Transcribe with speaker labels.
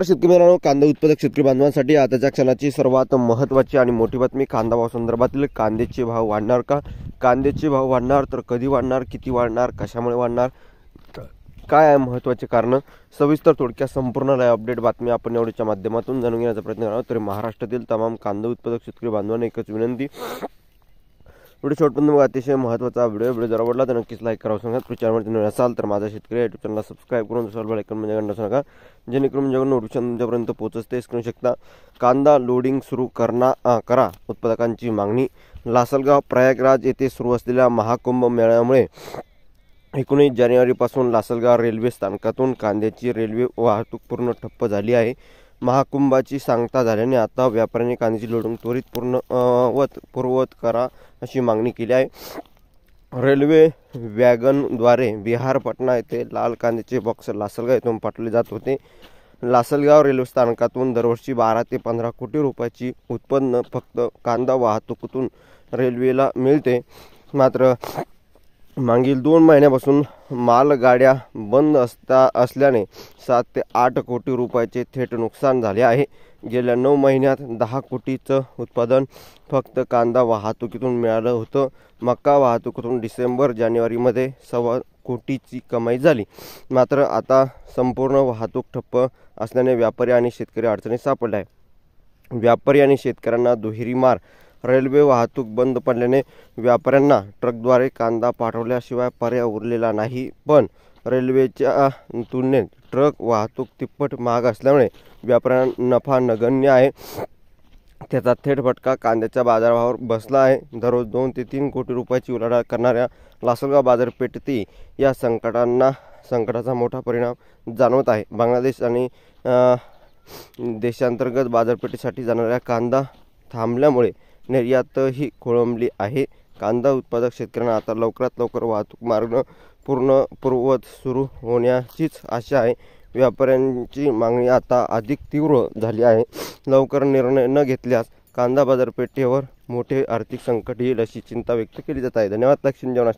Speaker 1: शेतकरी मित्रांनो, कांदा उत्पादक शेतकरी बांधवांसाठी आताच्या क्षणाची सर्वात महत्त्वाची आणि मोठी बातमी. कांदा भाव संदर्भातील कांद्याचे भाव वाढणार का? कांद्याचे भाव वाढणार तर कधी वाढणार, किती वाढणार, कशामुळे वाढणार, काय आहे महत्त्वाचे कारण, सविस्तर थोडक्यात संपूर्ण लाईव्ह अपडेट बातमी आपण एवढ्याच्या माध्यमातून जाणून घेण्याचा प्रयत्न करणार. तर महाराष्ट्रातील तमाम कांदा उत्पादक शेतकरी बांधवांना एकच विनंती, व्हिडिओ शेवटपर्यंत बघा. अतिशय महत्त्वाचा व्हिडिओ जर आवडला तर नक्कीच लाईक करा. सांगा चॅनलवरती नवीन असाल तर माझा शेतकरी युट्यूब चॅनलला सबस्क्राईब करून दुसऱ्या बेल आयकॉन म्हणजे घंटा नका, जेणेकरून माझ्याकडून नोटिफिकेशन तुमच्यापर्यंत पोहोचते करू शकता. कांदा लोडिंग सुरू करा उत्पादकांची मागणी. लासलगाव प्रयागराज येथे सुरू असलेल्या महाकुंभ मेळ्यामुळे 19 जानेवारीपासून लासलगाव रेल्वे स्थानकातून कांद्याची रेल्वे वाहतूक पूर्ण ठप्प झाली आहे. महाकुंभाची सांगता झाल्याने आता व्यापाऱ्यांनी कांद्याची लोडिंग त्वरित पूर्ववत करा अशी मागणी केली आहे. रेल्वे वॅगनद्वारे बिहार पटना येथे लाल कांद्याचे बॉक्स लासलगाव येथून पाठवले जात होते. लासलगाव रेल्वे स्थानकातून दरवर्षी 12 ते 15 कोटी रुपयाची उत्पन्न फक्त कांदा वाहतुकीतून रेल्वेला मिळते. मात्र मागील 2 महिन्यापासून मालगाड्या बंद असल्याने 7 ते 8 कोटी रुपयाचे थेट नुकसान झाले आहे. गेल्या 9 महिन्यात 10 कोटीचं उत्पादन फक्त कांदा वाहतुकीतून मिळालं होतं. मका वाहतुकीतून डिसेंबर जानेवारीमध्ये 1.25 कोटीची कमाई झाली. मात्र आता संपूर्ण वाहतूक ठप्प असल्याने व्यापारी आणि शेतकरी अडचणीत सापडले आहे. व्यापारी आणि शेतकऱ्यांना दुहेरी मार. रेल्वे वाहतूक बंद पडल्याने व्यापाऱ्यांना ट्रकद्वारे कांदा पाठवल्याशिवाय पर्याय उरलेला नाही. पण रेल्वेच्या तुलनेत ट्रक वाहतूक तिप्पट महाग असल्यामुळे व्यापाऱ्यांना नफा नगण्य आहे. त्याचा थेट फटका कांद्याच्या बाजारभावावर बसला आहे. दररोज 2 ते 3 कोटी रुपयाची उलाढाल करणाऱ्या लासलगाव बाजारपेठेतही या संकटाचा मोठा परिणाम जाणवत आहे. बांगलादेश आणि देशांतर्गत बाजारपेठेसाठी जाणाऱ्या कांदा थांबल्यामुळे निर्यातही खोळंबली आहे. कांदा उत्पादक शेतकऱ्यांना आता लवकरात लवकर वाहतूक मार्ग पूर्ववत सुरू होण्याचीच आशा आहे. व्यापाऱ्यांची मागणी आता अधिक तीव्र झाली आहे. लवकर निर्णय न घेतल्यास कांदा बाजारपेठेवर मोठे आर्थिक संकट येईल अशी चिंता व्यक्त केली जात आहे. धन्यवाद. लक्ष्मी जेवण.